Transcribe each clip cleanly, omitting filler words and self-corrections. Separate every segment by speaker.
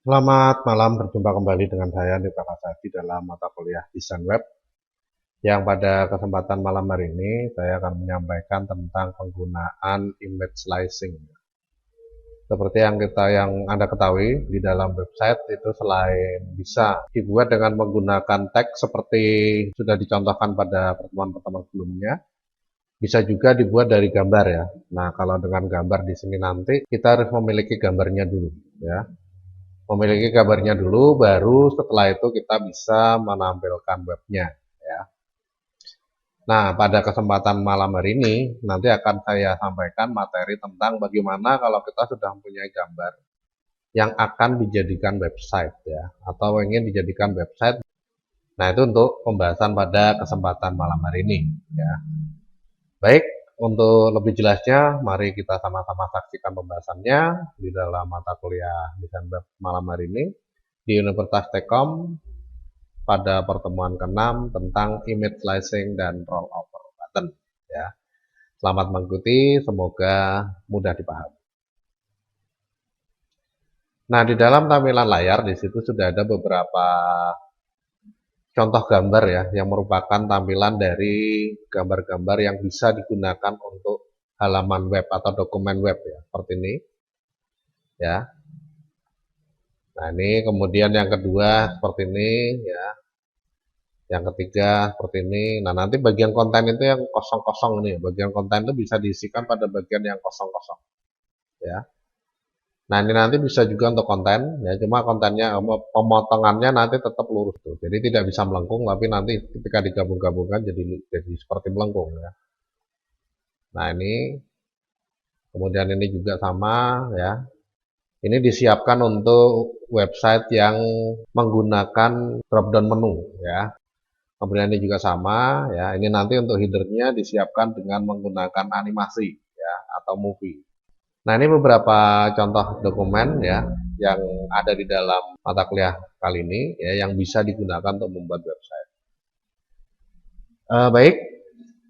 Speaker 1: Selamat malam, berjumpa kembali dengan saya Nita Kasadi dalam mata kuliah Desain Web. Yang pada kesempatan malam hari ini saya akan menyampaikan tentang penggunaan image slicing. Seperti yang Anda ketahui, di dalam website itu selain bisa dibuat dengan menggunakan tag seperti sudah dicontohkan pada pertemuan-pertemuan sebelumnya, bisa juga dibuat dari gambar ya. Nah, kalau dengan gambar di sini nanti kita harus memiliki gambarnya dulu ya. Memiliki gambarnya dulu, baru setelah itu kita bisa menampilkan webnya ya. Nah, pada kesempatan malam hari ini nanti akan saya sampaikan materi tentang bagaimana kalau kita sudah mempunyai gambar yang akan dijadikan website ya, atau ingin dijadikan website. Nah, itu untuk pembahasan pada kesempatan malam hari ini ya. Baik, untuk lebih jelasnya mari kita sama-sama saksikan pembahasannya di dalam mata kuliah Desain Web malam hari ini di Universitas Telkom pada pertemuan ke-6 tentang image slicing dan rollover button ya. Selamat mengikuti, semoga mudah dipahami. Nah, di dalam tampilan layar di situ sudah ada beberapa contoh gambar ya yang merupakan tampilan dari gambar-gambar yang bisa digunakan untuk halaman web atau dokumen web ya, seperti ini ya. Nah, ini kemudian yang kedua seperti ini ya. Yang ketiga seperti ini. Nah, nanti bagian konten itu yang kosong-kosong ini, bagian konten itu bisa diisikan pada bagian yang kosong-kosong ya. Nah, ini nanti bisa juga untuk konten ya, cuma kontennya pemotongannya nanti tetap lurus tuh. Jadi tidak bisa melengkung, tapi nanti ketika digabung-gabungkan jadi seperti melengkung ya. Nah, ini kemudian ini juga sama ya. Ini disiapkan untuk website yang menggunakan drop down menu ya. Kemudian ini juga sama ya. Ini nanti untuk headernya disiapkan dengan menggunakan animasi ya atau movie. Nah, ini beberapa contoh dokumen ya yang ada di dalam mata kuliah kali ini ya yang bisa digunakan untuk membuat website. Baik,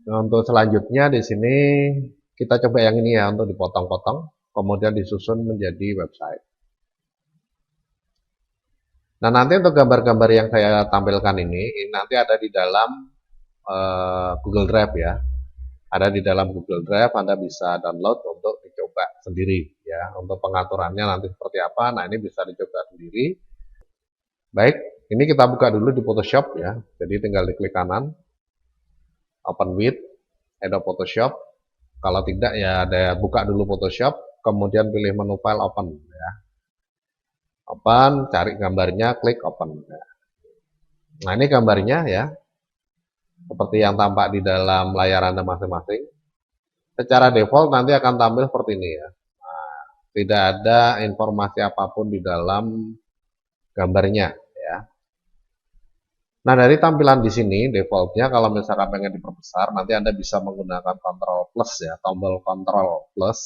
Speaker 1: untuk selanjutnya di sini kita coba yang ini ya untuk dipotong-potong, kemudian disusun menjadi website. Nah, nanti untuk gambar-gambar yang saya tampilkan ini nanti ada di dalam Google Drive ya. Ada di dalam Google Drive, Anda bisa download untuk dicoba sendiri ya. Untuk pengaturannya nanti seperti apa, nah ini bisa dicoba sendiri. Baik, ini kita buka dulu di Photoshop ya. Jadi tinggal diklik kanan, open with, Adobe Photoshop. Kalau tidak ya ada buka dulu Photoshop, kemudian pilih menu file open ya. Open, cari gambarnya, klik open. Nah, ini gambarnya ya. Seperti yang tampak di dalam layar Anda masing-masing. Secara default nanti akan tampil seperti ini ya. Nah, tidak ada informasi apapun di dalam gambarnya ya. Nah, dari tampilan di sini defaultnya kalau misalkan pengen diperbesar nanti Anda bisa menggunakan Ctrl plus ya, tombol Ctrl plus.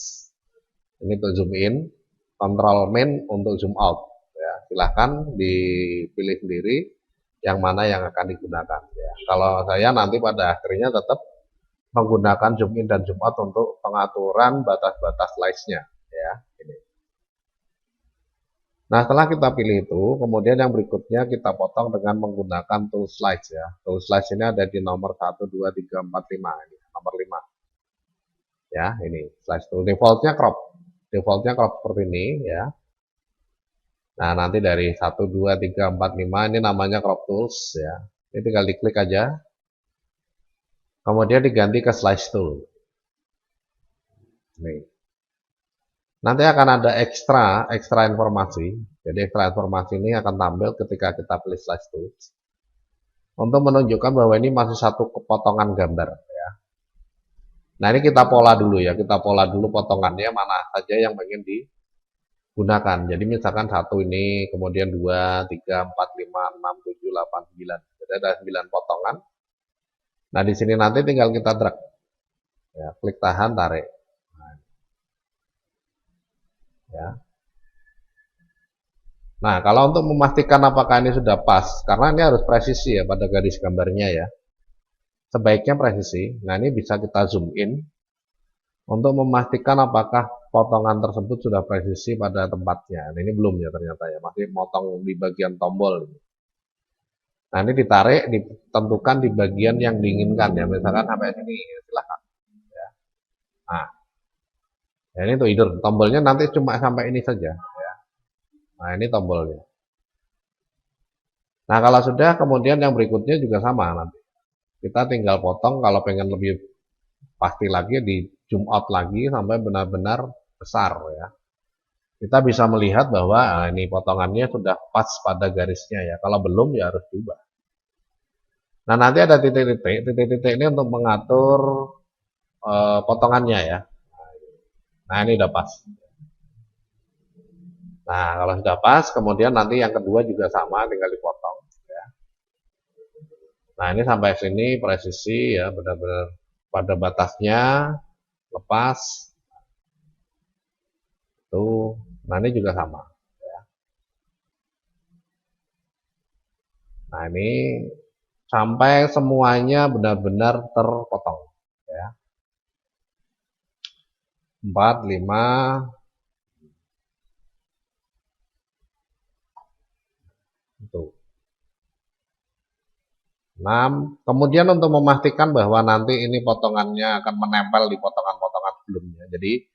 Speaker 1: Ini untuk zoom in, Ctrl min untuk zoom out ya. Silahkan dipilih sendiri yang mana yang akan digunakan ya. Kalau saya nanti pada akhirnya tetap menggunakan zoom in dan zoom out untuk pengaturan batas-batas slice-nya ya. Ini. Nah, setelah kita pilih itu, kemudian yang berikutnya kita potong dengan menggunakan tool slice ya. Tool slice ini ada di nomor 1 2 3 4 5 ini, nomor 5. Ya, ini slice tool. Defaultnya crop. Defaultnya crop seperti ini ya. Nah, nanti dari 1 2 3 4 5 ini namanya crop tools ya. Ini tinggal diklik aja. Kemudian diganti ke slice tool. Nih. Nanti akan ada ekstra informasi. Jadi ekstra informasi ini akan tampil ketika kita pilih slice tools. Untuk menunjukkan bahwa ini masih satu kepotongan gambar ya. Nah, ini kita pola dulu ya. Kita pola dulu potongannya mana saja yang ingin digunakan. Jadi misalkan satu ini, kemudian 2, 3, 4, 5, 6, 7, 8, 9. Jadi ada 9 potongan. Nah, di sini nanti tinggal kita drag. Ya, klik tahan, tarik. Ya. Nah, kalau untuk memastikan apakah ini sudah pas, karena ini harus presisi ya pada garis gambarnya ya. Sebaiknya presisi. Nah, ini bisa kita zoom in. untuk memastikan apakah potongan tersebut sudah presisi pada tempatnya. Nah, ini belum ya ternyata ya, masih motong di bagian tombol. Nah, ini ditarik, ditentukan di bagian yang diinginkan ya, misalkan sampai sini, ya, silahkan. Ya. Nah, ya ini tuh hidur, tombolnya nanti cuma sampai ini saja. Ya. Nah, ini tombolnya. Nah, kalau sudah, kemudian yang berikutnya juga sama nanti. Kita tinggal potong, kalau pengen lebih pasti lagi, di zoom out lagi sampai benar-benar besar ya. Kita bisa melihat bahwa ini potongannya sudah pas pada garisnya ya. Kalau belum ya harus diubah. Nah, nanti ada titik-titik. Titik-titik ini untuk mengatur potongannya ya. Nah, ini udah pas. Nah, kalau sudah pas, kemudian nanti yang kedua juga sama, tinggal dipotong. Ya. Nah, ini sampai sini presisi ya, benar-benar pada batasnya, lepas. Tuh, nah ini juga sama. Ya. Nah, ini sampai semuanya benar-benar terpotong. Ya. 4, 5, itu 6. Kemudian untuk memastikan bahwa nanti ini potongannya akan menempel di potongan-potongan sebelumnya. Jadi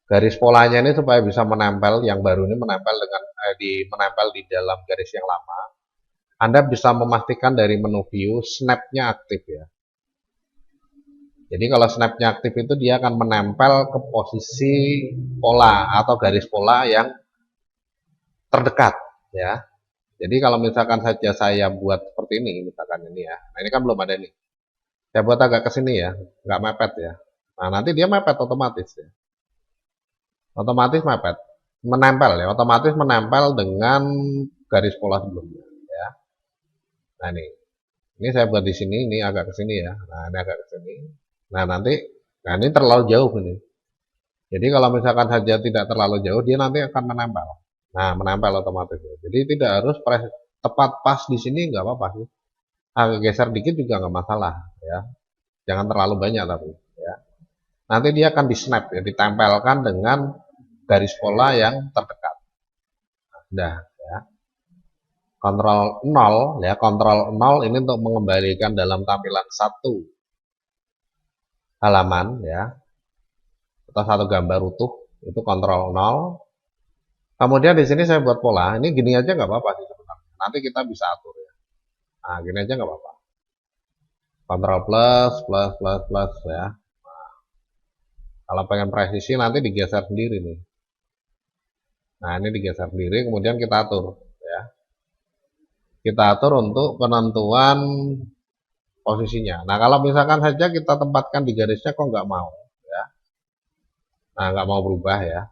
Speaker 1: garis polanya ini supaya bisa menempel, yang baru ini menempel dengan menempel di dalam garis yang lama. Anda bisa memastikan dari menu view snap-nya aktif ya. Jadi kalau snap-nya aktif itu dia akan menempel ke posisi pola atau garis pola yang terdekat ya. Jadi kalau misalkan saja saya buat seperti ini, misalkan ini ya. Nah, ini kan belum ada nih. Saya buat agak ke sini ya, nggak mepet ya. Nah, nanti dia mepet otomatis ya. Otomatis mepet. Menempel ya, otomatis menempel dengan garis pola sebelumnya ya. Nah, ini saya buat di sini, ini agak ke sini ya. Nah, ini agak ke sini. Nah, nanti ini terlalu jauh ini. Jadi kalau misalkan saja tidak terlalu jauh, dia nanti akan menempel. Nah, menempel otomatis. Jadi tidak harus tepat pas di sini, nggak apa-apa sih. Agak geser dikit juga nggak masalah ya. Jangan terlalu banyak tapi ya. Nanti dia akan di snap ya, ditempelkan dengan garis pola yang terdekat. Nah, ya. Kontrol 0 ya, kontrol 0 ini untuk mengembalikan dalam tampilan satu halaman ya, atau satu gambar utuh, itu kontrol 0. Kemudian di sini saya buat pola, ini gini aja nggak apa-apa sih sebenarnya. Nanti kita bisa atur ya. Nah, gini aja nggak apa-apa. Kontrol plus, plus, plus, plus ya. Nah, kalau pengen presisi nanti digeser sendiri nih. Nah, ini digeser sendiri, kemudian kita atur ya. Kita atur untuk penentuan posisinya. Nah, kalau misalkan saja kita tempatkan di garisnya kok nggak mau ya. Nah, nggak mau berubah ya.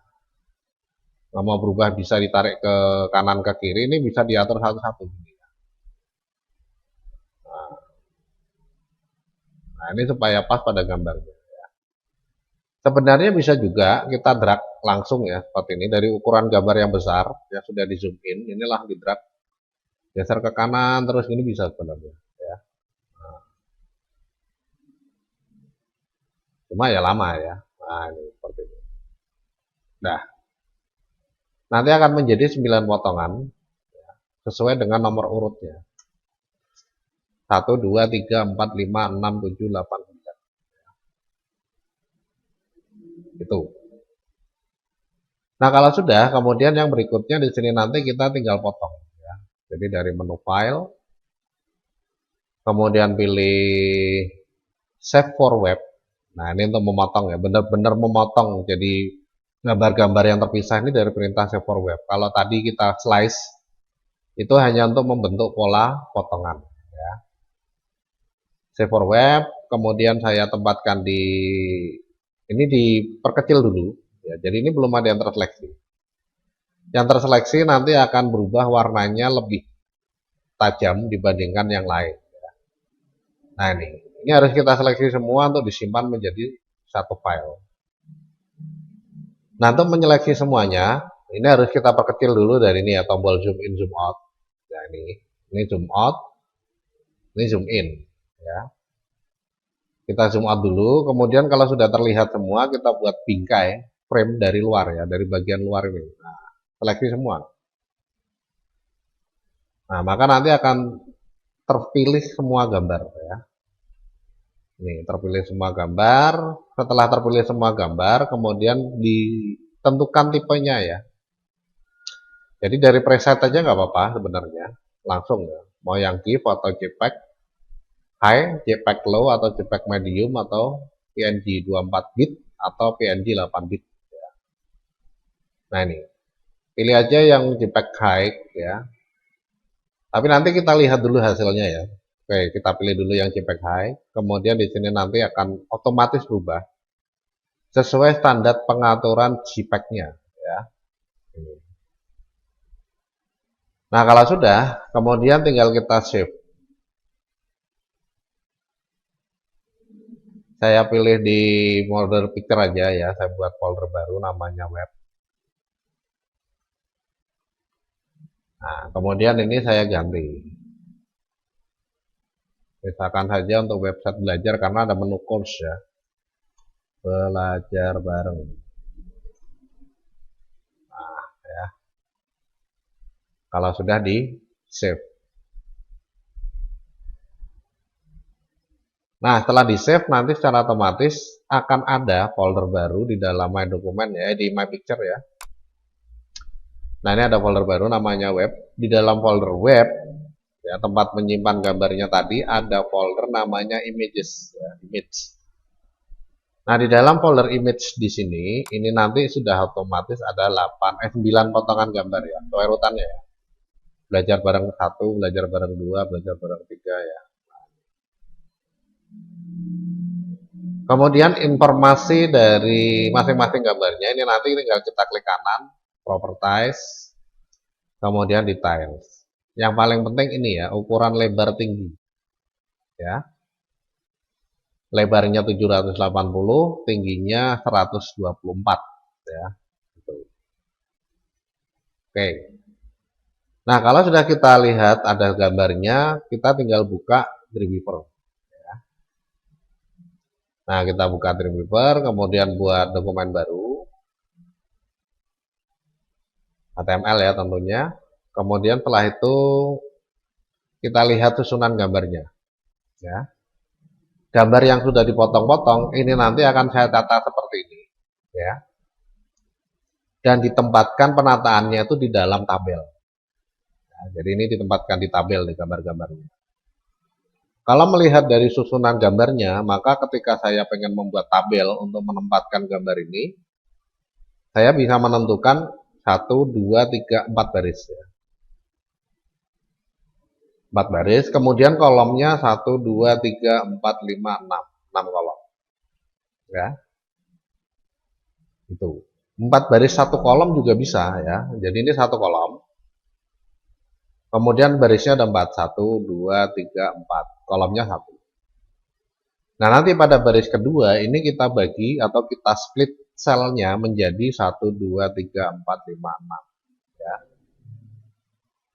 Speaker 1: Nggak mau berubah, bisa ditarik ke kanan ke kiri, ini bisa diatur satu-satu. Nah, ini supaya pas pada gambarnya. Sebenarnya bisa juga kita drag langsung ya, seperti ini, dari ukuran gambar yang besar, yang sudah di zoom in, inilah di drag, geser ke kanan, terus ini bisa sebenarnya. Ya. Nah, cuma ya lama ya. Nah, ini seperti ini. Nah, nanti akan menjadi 9 potongan, sesuai dengan nomor urutnya. 1, 2, 3, 4, 5, 6, 7, 8, 9. Itu. Nah, kalau sudah, kemudian yang berikutnya di sini nanti kita tinggal potong. Ya. Jadi dari menu file, kemudian pilih save for web. Nah, ini untuk memotong ya, benar-benar memotong. Jadi gambar-gambar yang terpisah ini dari perintah save for web. Kalau tadi kita slice, itu hanya untuk membentuk pola potongan. Ya. Save for web, kemudian saya tempatkan ini diperkecil dulu. Ya, jadi ini belum ada yang terseleksi. Yang terseleksi nanti akan berubah warnanya lebih tajam dibandingkan yang lain. Nah, ini harus kita seleksi semua untuk disimpan menjadi satu file. Nah, untuk menyeleksi semuanya, ini harus kita perkecil dulu dari ini ya, tombol zoom in, zoom out. Nah, ini zoom out, ini zoom in. Ya. Kita zoom out dulu, kemudian kalau sudah terlihat semua, kita buat bingkai frame dari luar ya, dari bagian luar ini. Nah, seleksi semua. Nah, maka nanti akan terpilih semua gambar ya. Nih, terpilih semua gambar. Setelah terpilih semua gambar, kemudian ditentukan tipenya ya. Jadi dari preset aja nggak apa-apa sebenarnya, langsung ya. Mau yang GIF atau JPEG high, JPEG low atau JPEG medium atau PNG 24 bit atau PNG 8 bit. Nah ini, pilih aja yang JPEG high ya. Tapi nanti kita lihat dulu hasilnya ya. Oke, kita pilih dulu yang JPEG high. Kemudian di sini nanti akan otomatis berubah sesuai standar pengaturan JPEG-nya ya. Nah, kalau sudah, kemudian tinggal kita save. Saya pilih di folder picture aja ya, saya buat folder baru namanya web. Nah, kemudian ini saya ganti. Misalkan saja untuk website belajar karena ada menu course ya. Belajar bareng. Nah, ya. Kalau sudah di save. Nah, setelah di save nanti secara otomatis akan ada folder baru di dalam My Document ya, di My Picture ya. Nah, ini ada folder baru namanya web. Di dalam folder web ya, tempat menyimpan gambarnya tadi ada folder namanya images ya, image. Nah, di dalam folder image di sini ini nanti sudah otomatis ada 9 potongan gambar ya, sesuai urutannya ya. Belajar bareng 1, belajar bareng 2, belajar bareng 3 ya. Kemudian informasi dari masing-masing gambarnya ini nanti tinggal kita klik kanan, properties, kemudian details. Yang paling penting ini ya, ukuran lebar tinggi. Ya. Lebarnya 780, tingginya 124 ya. Gitu. Oke. Nah, kalau sudah kita lihat ada gambarnya, kita tinggal buka Dreamweaver. Ya. Nah, kita buka Dreamweaver, kemudian buat dokumen baru. HTML ya tentunya. Kemudian setelah itu kita lihat susunan gambarnya. Ya. Gambar yang sudah dipotong-potong ini nanti akan saya tata seperti ini, ya. Dan ditempatkan penataannya itu di dalam tabel. Nah, jadi ini ditempatkan di tabel di gambar-gambarnya. Kalau melihat dari susunan gambarnya, maka ketika saya pengen membuat tabel untuk menempatkan gambar ini, saya bisa menentukan 1, 2, 3, 4 baris. Ya. 4 baris, kemudian kolomnya 1, 2, 3, 4, 5, 6. 6 kolom. Ya. Itu. 4 baris 1 kolom juga bisa ya. Jadi ini 1 kolom. Kemudian barisnya ada 4. 1, 2, 3, 4. Kolomnya 1. Nah, nanti pada baris kedua ini kita bagi atau kita split selnya menjadi 1, 2, 3, 4, 5, 6. Ya.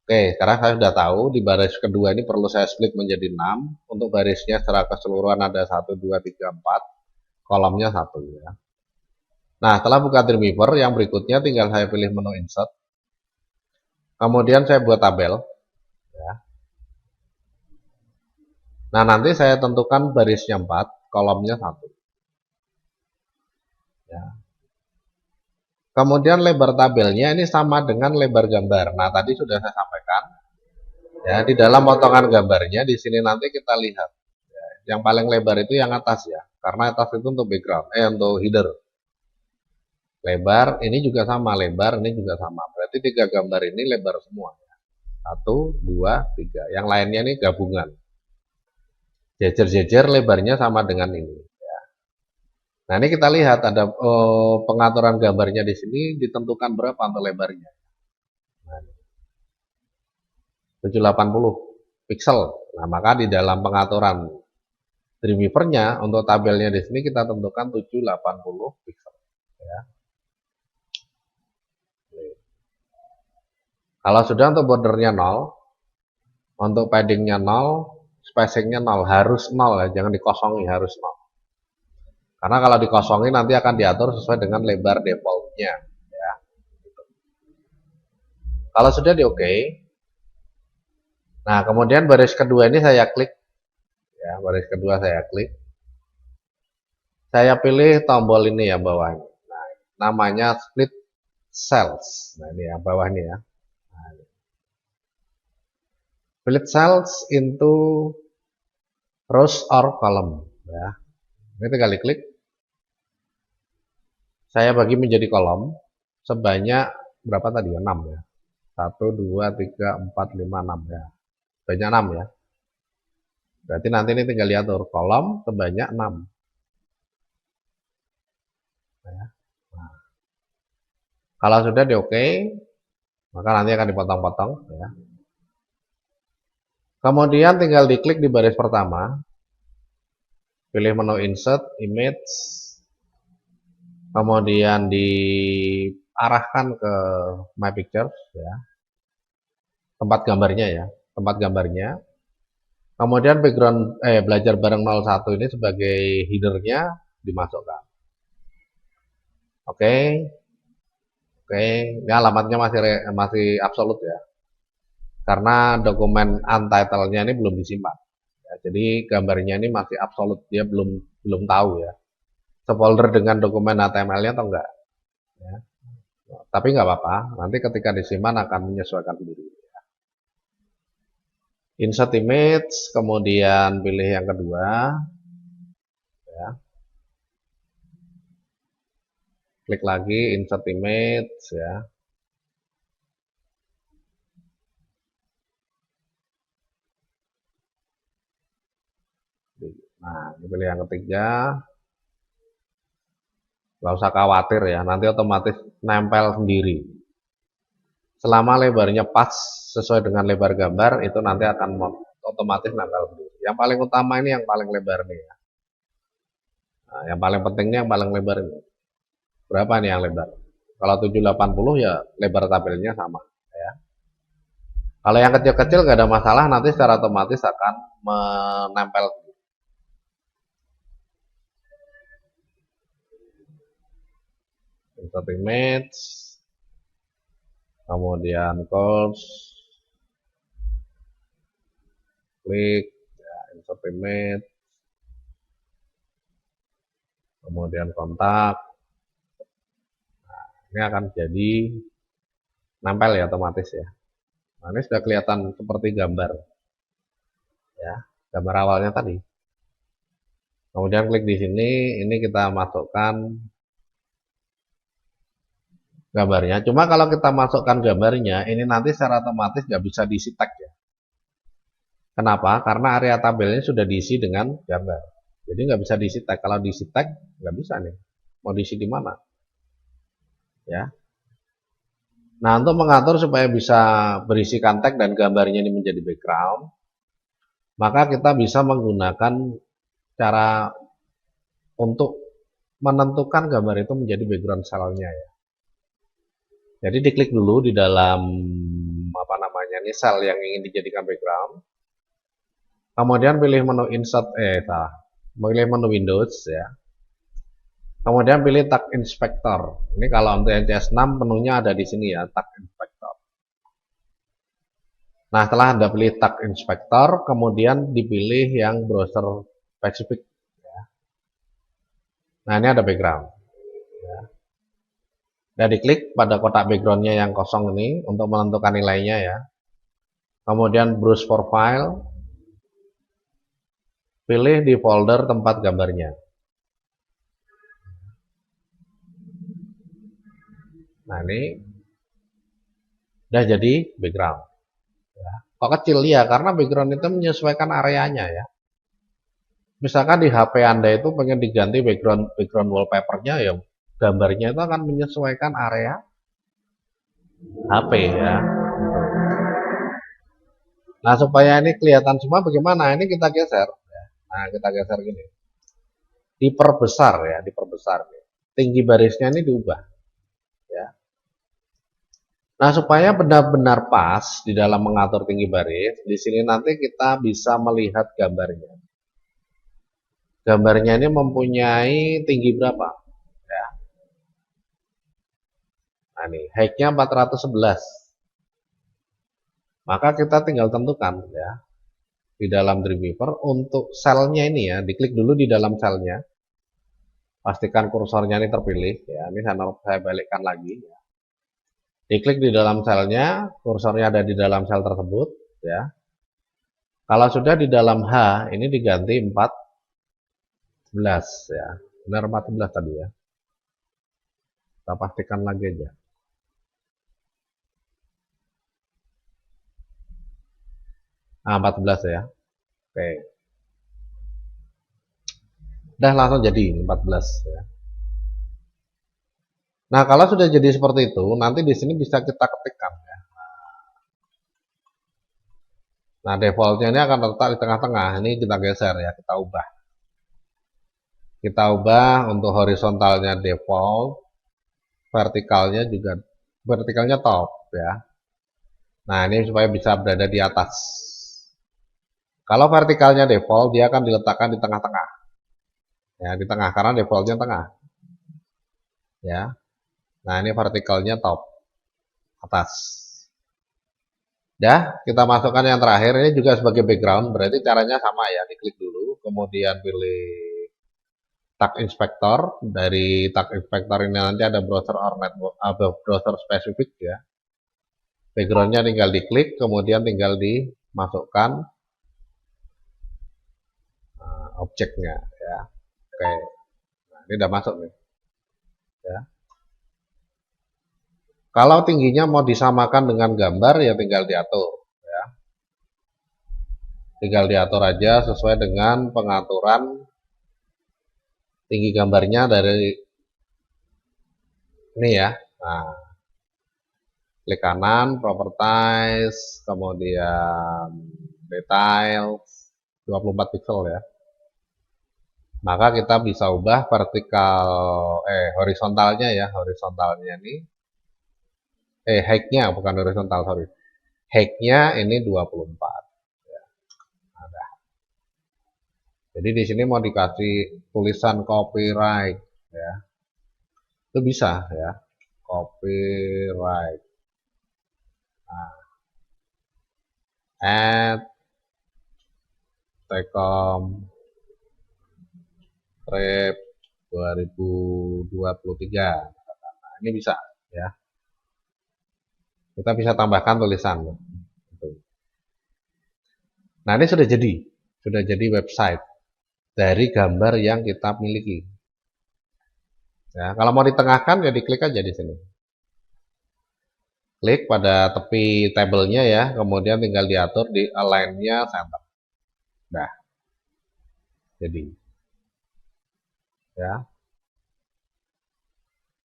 Speaker 1: Oke, sekarang saya sudah tahu di baris kedua ini perlu saya split menjadi 6. Untuk barisnya secara keseluruhan ada 1, 2, 3, 4. Kolomnya 1 ya. Nah, setelah buka Dreamweaver, yang berikutnya tinggal saya pilih menu Insert. Kemudian saya buat tabel. Ya. Nah, nanti saya tentukan barisnya 4, kolomnya 1. Ya. Kemudian lebar tabelnya ini sama dengan lebar gambar. Nah, tadi sudah saya sampaikan. Ya, di dalam potongan gambarnya di sini nanti kita lihat. Ya, yang paling lebar itu yang atas ya, karena atas itu untuk background, untuk header. Lebar ini juga sama, lebar ini juga sama. Berarti 3 gambar ini lebar semua. 1, 2, 3. Yang lainnya ini gabungan. Jejer-jejer lebarnya sama dengan ini. Nah, ini kita lihat ada pengaturan gambarnya di sini ditentukan berapa untuk lebarnya. Nah, 780 pixel. Nah, maka di dalam pengaturan Dreamweaver-nya untuk tabelnya di sini kita tentukan 780 pixel. Ya. Kalau sudah untuk bordernya 0, untuk paddingnya 0, spacingnya 0, harus 0 ya, jangan dikosongi, harus 0. Karena kalau dikosongin nanti akan diatur sesuai dengan lebar defaultnya. Ya. Kalau sudah di oke, nah kemudian baris kedua ini saya klik, ya baris kedua saya klik, saya pilih tombol ini ya bawah. Nah, namanya split cells. Nah ini ya bawah ini ya. Nah, split cells into rows or column. Ya. Ini tinggal diklik. Saya bagi menjadi kolom sebanyak berapa tadi ya? 6 ya. 1, 2, 3, 4, 5, 6 ya. Sebanyak 6 ya. Berarti nanti ini tinggal diatur kolom sebanyak 6. Ya. Nah, kalau sudah di oke, maka nanti akan dipotong-potong ya. Kemudian tinggal diklik di baris pertama, pilih menu insert, image, kemudian diarahkan ke my picture ya, tempat gambarnya ya, tempat gambarnya. Kemudian background belajar bareng 01 ini sebagai headernya dimasukkan. Oke. Oke, ini alamatnya masih absolut ya. Karena dokumen untitled-nya ini belum disimpan. Ya, jadi gambarnya ini masih absolut, dia belum tahu ya. Sefolder dengan dokumen HTML-nya atau enggak. Ya. Tapi nggak apa-apa, nanti ketika disimpan akan menyesuaikan sendiri. Insert image, kemudian pilih yang kedua. Ya. Klik lagi, insert image ya. Nah, pilih yang ketiga. Nggak usah khawatir ya, nanti otomatis nempel sendiri. Selama lebarnya pas sesuai dengan lebar gambar, itu nanti akan otomatis nempel sendiri. Yang paling utama ini yang paling lebar nih ya. Nah, yang paling pentingnya yang paling lebar ini. Berapa nih yang lebar? Kalau 780 ya lebar tabelnya sama ya. Kalau yang kecil-kecil nggak ada masalah, nanti secara otomatis akan menempel. Insert image, kemudian curves, klik, ya, insert image, kemudian kontak. Nah, ini akan jadi nempel ya otomatis ya. Nah, ini sudah kelihatan seperti gambar ya, gambar awalnya tadi. Kemudian klik di sini, ini kita masukkan gambarnya. Cuma kalau kita masukkan gambarnya, ini nanti secara otomatis nggak bisa diisi tag ya. Kenapa? Karena area tabelnya sudah diisi dengan gambar. Jadi nggak bisa diisi tag. Kalau diisi tag nggak bisa nih. Mau diisi di mana? Ya. Nah, untuk mengatur supaya bisa berisikan tag dan gambarnya ini menjadi background, maka kita bisa menggunakan cara untuk menentukan gambar itu menjadi background cell-nya ya. Jadi diklik dulu di dalam apa namanya ini cell yang ingin dijadikan background. Kemudian pilih menu insert pilih menu Windows ya. Kemudian pilih tag inspector. Ini kalau untuk NCS 6 menunya ada di sini ya, tag inspector. Nah, setelah Anda pilih tag inspector, kemudian dipilih yang browser spesifik ya. Nah, ini ada background ya. Dan diklik pada kotak backgroundnya yang kosong ini untuk menentukan nilainya ya. Kemudian browse for file, pilih di folder tempat gambarnya. Nah, ini udah jadi background ya. Kok kecil ya, karena background itu menyesuaikan areanya ya. Misalkan di HP Anda itu pengen diganti background wallpapernya ya, gambarnya itu akan menyesuaikan area HP ya. Nah, supaya ini kelihatan semua bagaimana? Ini kita geser. Nah, kita geser gini. Diperbesar ya, diperbesar. Tinggi barisnya ini diubah. Ya. Nah, supaya benar-benar pas di dalam mengatur tinggi baris, di sini nanti kita bisa melihat gambarnya. gambarnya ini mempunyai tinggi berapa ya. Nah ini height-nya 411, maka kita tinggal tentukan ya di dalam Dreamweaver untuk selnya ini ya, diklik dulu di dalam selnya, pastikan kursornya ini terpilih ya. Ini saya balikkan lagi ya. Diklik di dalam selnya, kursornya ada di dalam sel tersebut ya. Kalau sudah di dalam H, ini diganti 14 ya. Benar 14 tadi ya. Kita pastikan lagi aja. Nah, 14 ya. Oke. Udah langsung jadi 14 ya. Nah, kalau sudah jadi seperti itu, nanti di sini bisa kita ketikkan ya. Nah, defaultnya ini akan terletak di tengah-tengah. Ini kita geser ya, kita ubah. Kita ubah untuk horizontalnya default, vertikalnya juga vertikalnya top ya. Nah, ini supaya bisa berada di atas. Kalau vertikalnya default, dia akan diletakkan di tengah-tengah. Ya, di tengah karena defaultnya tengah. Ya. Nah, ini vertikalnya top atas. Ya, kita masukkan yang terakhir ini juga sebagai background, berarti caranya sama ya. Diklik dulu, kemudian pilih tag inspector. Dari tag inspector ini nanti ada browser or network, browser spesifik ya. Backgroundnya tinggal diklik, kemudian tinggal dimasukkan objeknya ya. Oke, nah, ini udah masuk nih ya. Kalau tingginya mau disamakan dengan gambar ya tinggal diatur ya. Tinggal diatur aja sesuai dengan pengaturan tinggi gambarnya dari ini ya. Nah, klik kanan, properties, kemudian details 24 pixel ya. Maka kita bisa ubah vertikal horizontalnya ya, horizontalnya ini height-nya bukan horizontal, sorry. Height-nya ini 24 ya. Nah, jadi di sini mau dikasih tulisan copyright ya. Itu bisa ya. Copyright. Nah, add Telkom Trip 2023. Nah, ini bisa ya. Kita bisa tambahkan tulisan. Nah, ini sudah jadi website dari gambar yang kita miliki. Ya, kalau mau ditengahkan ya diklik aja di sini. Klik pada tepi tabelnya ya, kemudian tinggal diatur di align-nya center. Nah, jadi ya.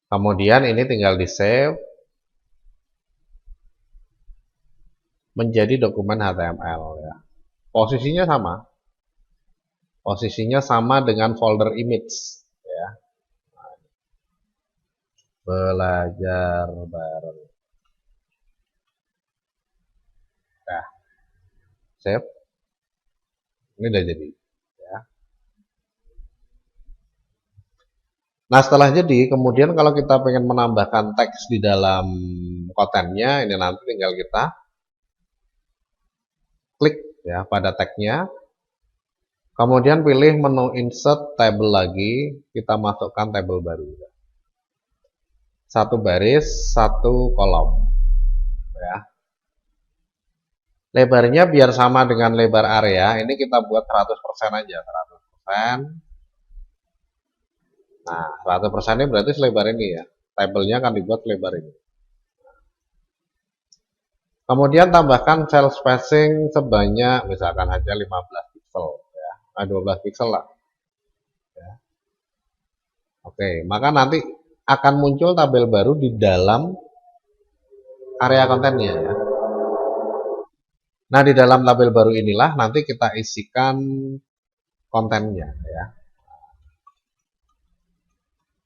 Speaker 1: Kemudian ini tinggal di save menjadi dokumen HTML ya. Posisinya sama dengan folder image ya. Belajar bareng. Nah, save. Ini udah jadi ya. Nah, setelah jadi, kemudian kalau kita pengen menambahkan teks di dalam kontennya, ini nanti tinggal kita klik ya pada tagnya. Kemudian pilih menu insert table lagi, kita masukkan table baru. Satu baris, satu kolom. Ya. Lebarnya biar sama dengan lebar area, ini kita buat 100% aja, 100%. Nah, 100% ini berarti selebar ini ya. Tabelnya akan dibuat selebar ini. Kemudian tambahkan cell spacing sebanyak misalkan aja 15 pixel ya. 12 pixel lah. Ya. Oke, maka nanti akan muncul tabel baru di dalam area kontennya ya. Nah, di dalam tabel baru inilah nanti kita isikan kontennya ya.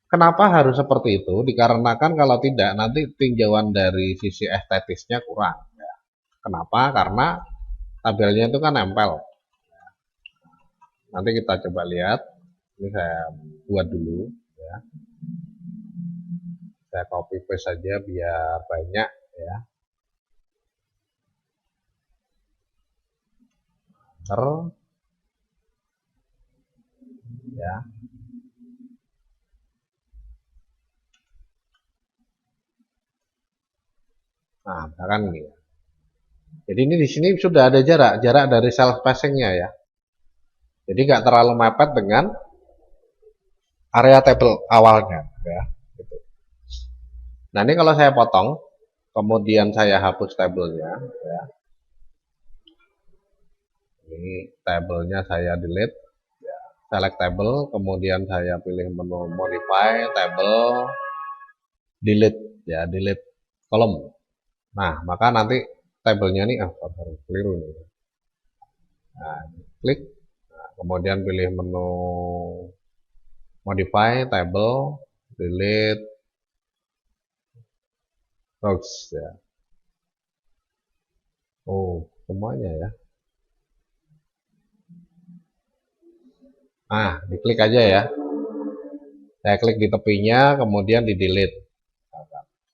Speaker 1: Kenapa harus seperti itu? Dikarenakan kalau tidak nanti tinjauan dari sisi estetisnya kurang ya. Kenapa? Karena tabelnya itu kan nempel. Nanti kita coba lihat. Ini saya buat dulu ya. Saya copy paste saja biar banyak ya. Enter ya. Nah, misalkan ini ya. Jadi ini di sini sudah ada jarak dari cell spacing-nya ya. Jadi nggak terlalu mepet dengan area table awalnya ya. Gitu. Nah ini kalau saya potong, kemudian saya hapus tabelnya ya. Ini tabelnya saya delete ya. Select table, kemudian saya pilih menu modify table, delete ya, delete kolom. Nah maka nanti tabelnya ini keliru nih. Nah, klik, nah, kemudian pilih menu modify table, delete rows ya. Oh semuanya ya. Nah diklik aja ya. Saya klik di tepinya, kemudian di delete.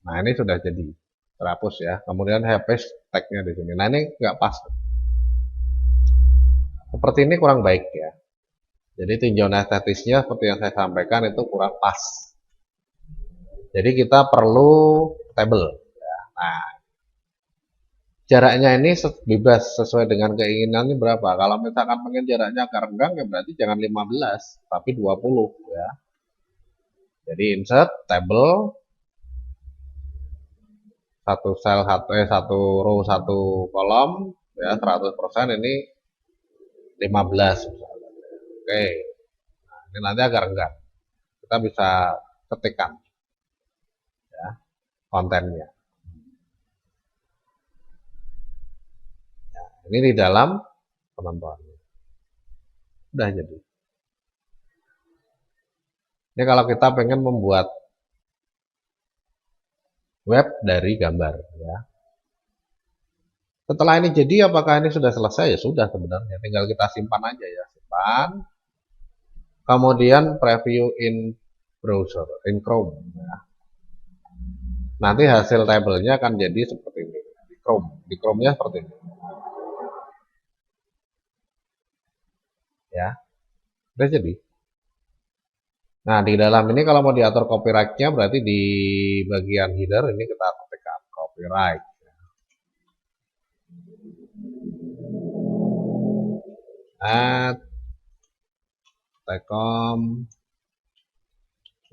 Speaker 1: Nah ini sudah jadi terhapus ya. Kemudian saya paste tagnya di sini. Nah ini nggak pas. Seperti ini kurang baik ya. Jadi tinjauan estetisnya seperti yang saya sampaikan itu kurang pas. Jadi kita perlu table. Ya. Nah jaraknya ini bebas sesuai dengan keinginannya berapa. Kalau misalkan pengen jaraknya agak renggang ya berarti jangan 15 tapi 20 ya. Jadi insert table satu sel satu row satu kolom ya 100% ini 15 misalnya. Oke. Nah, ini nanti agak renggang. Kita bisa ketikkan ya kontennya. Ya, ini di dalam penonton. Udah jadi. Ini kalau kita pengen membuat web dari gambar ya. Setelah ini jadi apakah ini sudah selesai? Ya sudah sebenarnya, tinggal kita simpan aja ya, simpan. Kemudian preview in browser, in Chrome ya. Nanti hasil tabelnya akan jadi seperti ini di Chrome. Di Chrome-nya seperti ini. Ya. Udah jadi. Nah, di dalam ini kalau mau diatur copyright-nya berarti di bagian header ini kita ketikkan copyright. At Telkom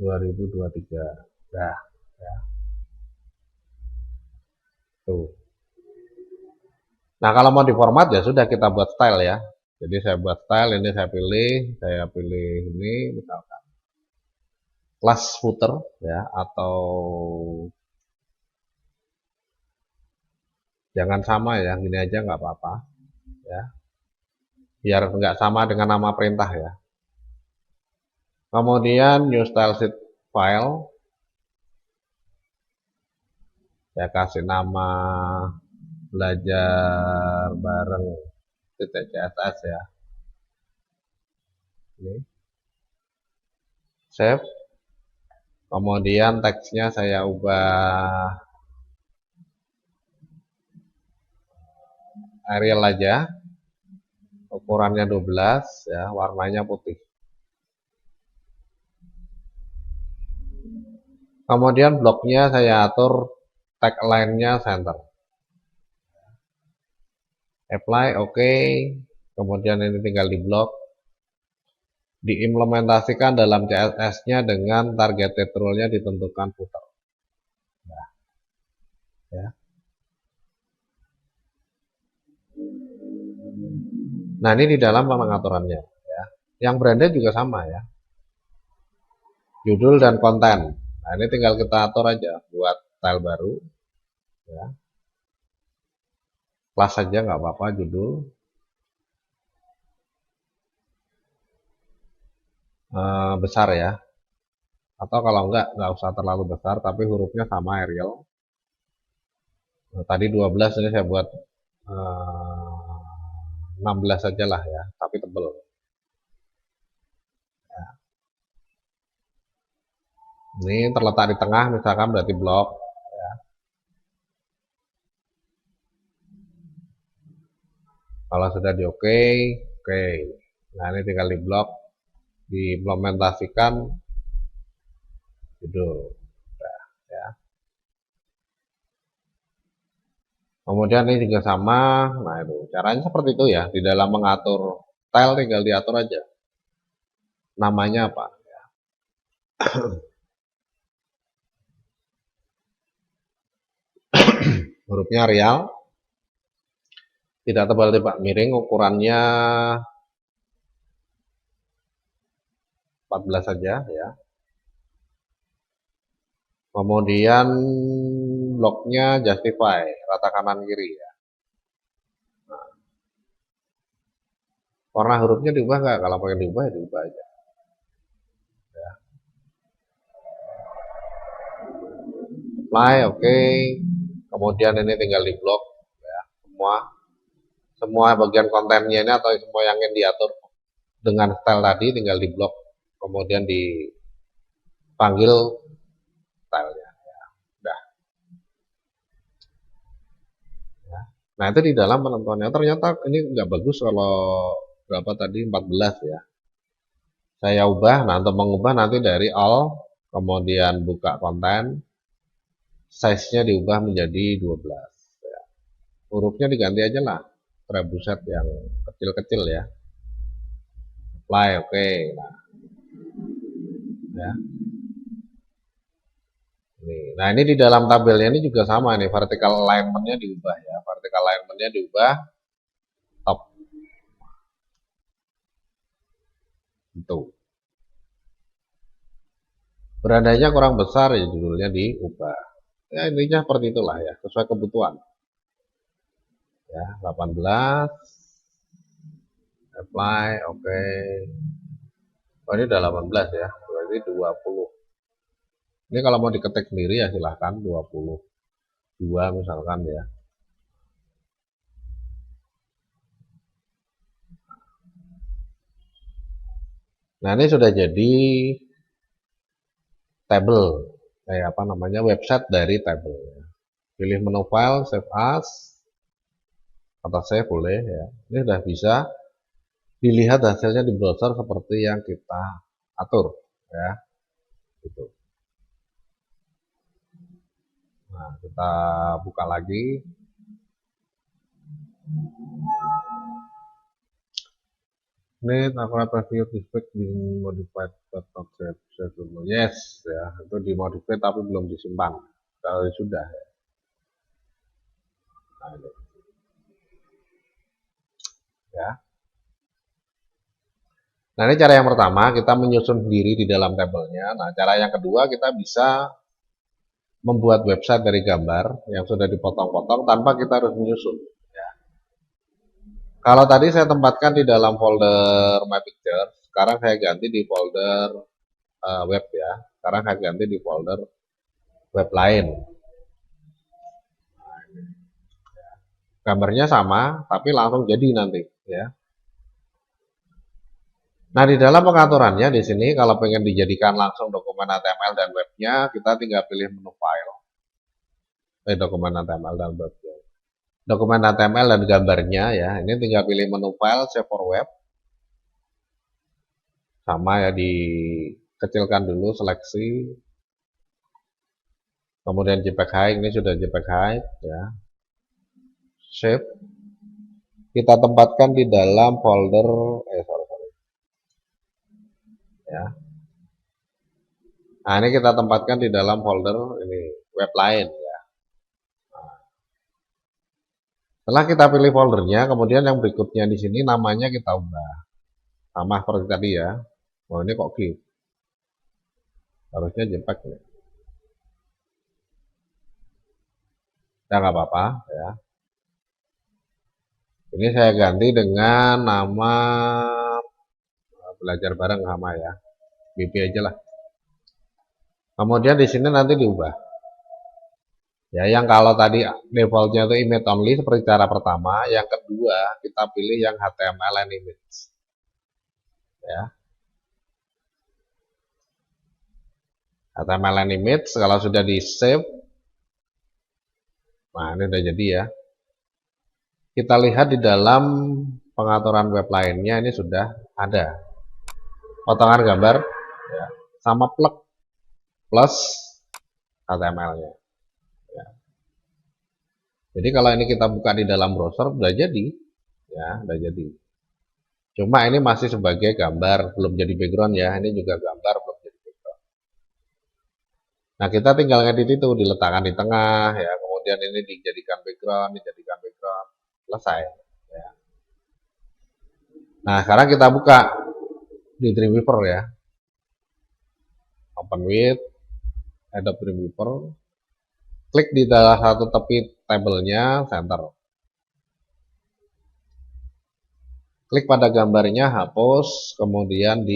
Speaker 1: 2023. Nah, ya. Tuh. Nah, kalau mau diformat ya sudah kita buat style ya. Jadi saya buat style, ini saya pilih ini misalkan class footer ya, atau jangan sama ya, gini aja nggak apa-apa ya, biar nggak sama dengan nama perintah ya. Kemudian new style sheet file, saya kasih nama belajar bareng .css ya. Ini save. Kemudian teksnya saya ubah Arial aja, ukurannya 12 ya, warnanya putih. Kemudian bloknya saya atur tagline-nya center. Apply, oke. Kemudian ini tinggal di blok. Diimplementasikan dalam CSS-nya dengan targeted rule-nya ditentukan footer. Nah, ya. Nah, ini di dalam pengaturannya ya. Yang branded juga sama ya. Judul dan konten. Nah, ini tinggal kita atur aja buat style baru ya. Kelas saja nggak apa-apa, judul. Besar ya. Atau kalau nggak usah terlalu besar, tapi hurufnya sama Arial. Nah, tadi 12, ini saya buat 16 saja lah ya, tapi tebel. Ya. Ini terletak di tengah misalkan berarti blok. Kalau sudah di oke, oke. Nah ini tinggal di blok, diimplementasikan gitu. Nah, ya. Kemudian ini juga sama. Nah itu caranya seperti itu ya. Di dalam mengatur style tinggal diatur aja. Namanya apa? Hurufnya Arial. Tidak tebal tidak miring, ukurannya 14 saja ya. Kemudian bloknya justify, rata kanan kiri ya. Warna hurufnya diubah nggak? Kalau pengen diubah ya diubah aja. Ya. Apply, oke. Kemudian ini tinggal di blok ya. Semua bagian kontennya ini atau semua yang ingin diatur dengan style tadi tinggal di blok. Kemudian dipanggil stylenya. Ya. Udah. Ya. Nah itu di dalam penentuannya. Ternyata ini nggak bagus kalau berapa tadi 14 ya. Saya ubah, nah untuk mengubah nanti dari all, kemudian buka konten, size-nya diubah menjadi 12. Ya. Hurufnya diganti aja lah, trebuset yang kecil-kecil ya. Apply, oke. Nah, ya. Nah ini di dalam tabelnya ini juga sama nih, vertical alignment-nya diubah ya. Vertical alignment-nya diubah, top. Itu. Berandanya kurang besar ya judulnya diubah. Ya intinya seperti itulah ya, sesuai kebutuhan. Ya, 18. Apply, oke. Oh ini udah 18 ya, berarti 20. Ini kalau mau diketik sendiri ya silahkan 22 misalkan ya. Nah ini sudah jadi table, kayak apa namanya, website dari table. Pilih menu file, save as, atau save boleh ya. Ini sudah bisa dilihat hasilnya di browser seperti yang kita atur ya. Gitu. Nah kita buka lagi. Need accurate preview respect being modified but not saved. Yes ya, itu dimodify tapi belum disimpan. Kalau sudah ya. Nah, ini. Ya. Nah ini cara yang pertama, kita menyusun sendiri di dalam tabelnya. Nah cara yang kedua, kita bisa membuat website dari gambar yang sudah dipotong-potong tanpa kita harus menyusun. Ya. Kalau tadi saya tempatkan di dalam folder My Picture, sekarang saya ganti di folder web ya. Sekarang saya ganti di folder web lain. Gambarnya sama, tapi langsung jadi nanti ya. Nah, di dalam pengaturannya di sini kalau pengen dijadikan langsung dokumen HTML dan webnya, kita tinggal pilih menu file. Dokumen HTML dan webnya. Dokumen HTML dan gambarnya ya, ini tinggal pilih menu file, save for web. Sama ya, dikecilkan dulu seleksi. Kemudian JPEG high, ini sudah JPEG high ya. Save. Kita tempatkan di dalam folder ya. Nah, ini kita tempatkan di dalam folder ini web lain ya. Setelah kita pilih foldernya, kemudian yang berikutnya di sini namanya kita ubah. Sama seperti tadi ya. Oh, ini kok GIF. Harusnya JPEG ya. Ya nggak apa-apa ya. Ini saya ganti dengan nama belajar bareng sama ya. BP aja lah. Kemudian di sini nanti diubah. Ya, yang kalau tadi defaultnya itu image only seperti cara pertama, yang kedua kita pilih yang HTML and image. Ya. HTML and image kalau sudah di save. Nah, ini udah jadi ya. Kita lihat di dalam pengaturan web lainnya ini sudah ada potongan gambar ya, sama plug plus HTML-nya. Ya. Jadi kalau ini kita buka di dalam browser udah jadi, ya, udah jadi. Cuma ini masih sebagai gambar, belum jadi background ya. Ini juga gambar, belum jadi background. Nah, kita tinggal ngedit itu, diletakkan di tengah, ya. Kemudian ini dijadikan background, selesai. Ya. Nah, sekarang kita buka di Dreamweaver ya. Open with Adobe Dreamweaver. Klik di salah satu tepi tabelnya, center. Klik pada gambarnya, hapus, kemudian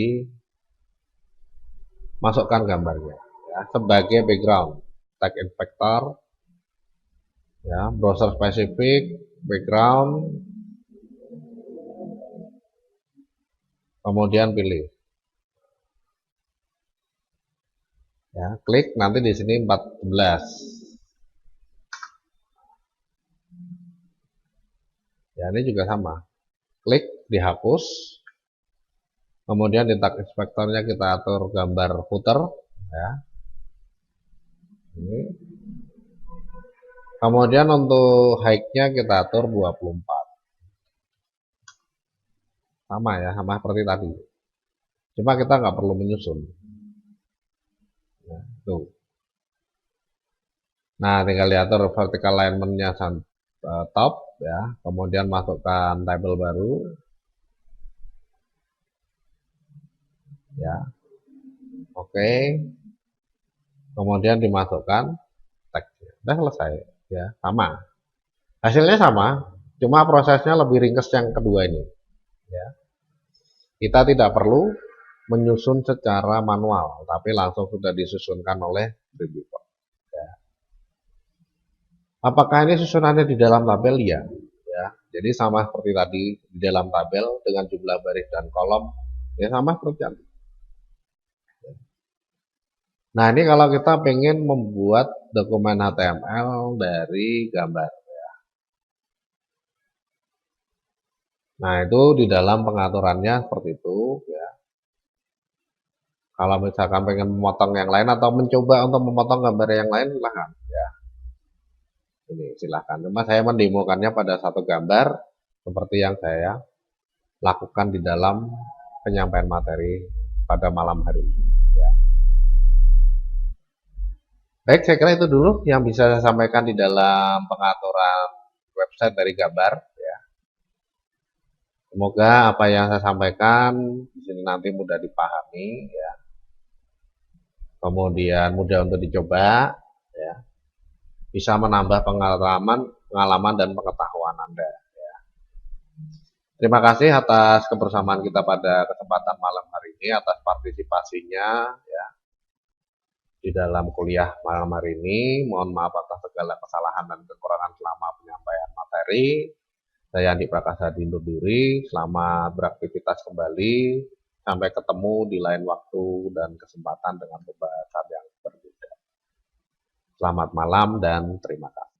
Speaker 1: dimasukkan gambarnya ya, sebagai background. Tag inspector, ya, browser spesifik, background, kemudian pilih. Ya, klik nanti di sini 14. Ya, ini juga sama. Klik dihapus. Kemudian di tag inspektornya kita atur gambar footer ya. Ini. Kemudian untuk height-nya kita atur 24. Sama ya, sama seperti tadi. Cuma kita nggak perlu menyusun. Ya, tuh. Nah, tinggal diatur vertical alignment-nya top ya, kemudian masukkan tabel baru. Ya. Oke. Kemudian dimasukkan teks. Udah selesai ya, sama. Hasilnya sama, cuma prosesnya lebih ringkas yang kedua ini. Ya. Kita tidak perlu menyusun secara manual, tapi langsung sudah disusunkan oleh Dreamweaver. Ya. Apakah ini susunannya di dalam tabel? Ya. Ya. Jadi sama seperti tadi di dalam tabel dengan jumlah baris dan kolom, ya sama seperti tadi. Nah, ini kalau kita pengen membuat dokumen HTML dari gambar. Ya. Nah, itu di dalam pengaturannya seperti itu. Ya. Kalau misalkan pengen memotong yang lain atau mencoba untuk memotong gambar yang lain, silahkan. Ya. Ini silahkan. Cuma saya mendemokannya pada satu gambar seperti yang saya lakukan di dalam penyampaian materi pada malam hari ini. Ya. Baik, saya kira itu dulu yang bisa saya sampaikan di dalam pengaturan website dari gambar. Ya. Semoga apa yang saya sampaikan di sini nanti mudah dipahami, ya. Kemudian mudah untuk dicoba, ya. Bisa menambah pengalaman dan pengetahuan Anda. Ya. Terima kasih atas kebersamaan kita pada kesempatan malam hari ini, atas partisipasinya, ya. Di dalam kuliah malam hari ini. Mohon maaf atas segala kesalahan dan kekurangan selama penyampaian materi. Saya Andi Prakasa undur diri. Selamat beraktivitas kembali. Sampai ketemu di lain waktu dan kesempatan dengan pembahasan yang berbeda. Selamat malam dan terima kasih.